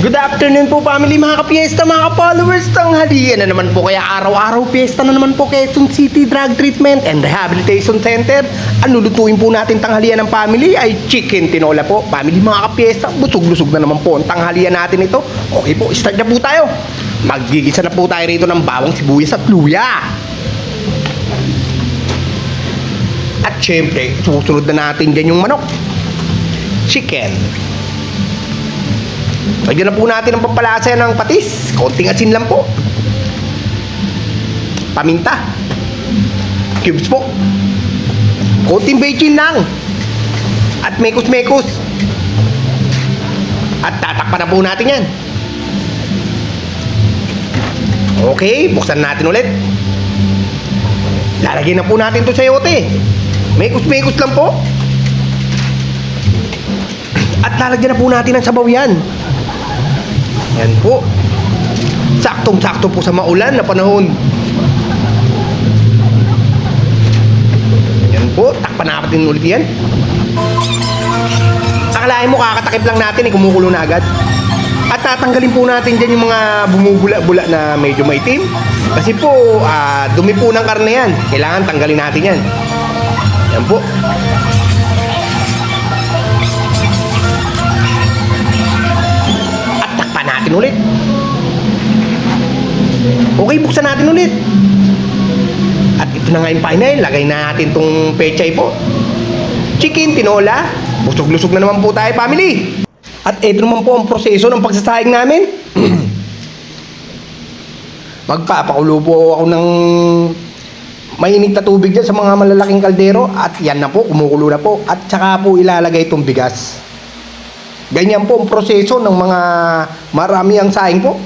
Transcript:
Good afternoon po family, mga ka-fiesta, mga ka-followers. Tanghalian na naman po, kaya araw-araw fiesta na naman po Quezon City Drug Treatment and Rehabilitation Center. Ang lulutuin po natin tanghalian ng family ay chicken tinola po. Family, mga ka-fiesta, busog-lusog na naman po ang tanghalian natin ito. Okay po, start na po tayo. Maggigisa na po tayo rito ng bawang, sibuyas at luya. At syempre, susunod na natin dyan yung manok. Chicken. Lagyan na po natin ang pampalasa ng patis. Konting asin lang po. Paminta. Cubes po. Konting bechin lang. At mekos-mekos. At tatakpan na po natin yan. Okay, buksan natin ulit. Lalagyan na po natin ito sa sayote. Mekos-mekos lang po. At lalagyan na po natin ang sabaw yan. Yan po. Saktong-sakto po sa maulan na panahon. Yan po. Takpan natin ulit yan. Akalain mo kakatakip lang natin, kumukulo na agad. At tatanggalin po natin dyan yung mga bumubula-bula na medyo maitim. Kasi po, dumi po ng karne yan. Kailangan tanggalin natin yan. Yan po. Natin ulit. Okay, buksan natin ulit. At ito na nga yung final. Lagay na natin tong pechay po. Chicken, tinola. Busog-lusog na naman po tayo, family. At ito naman po ang proseso ng pagsasahing namin. Magpapakulo po ako ng mainit na tubig dyan sa mga malalaking kaldero. At yan na po, kumukulo na po. At saka po ilalagay itong bigas. Ganyan po ang proseso ng mga marami ang saing po.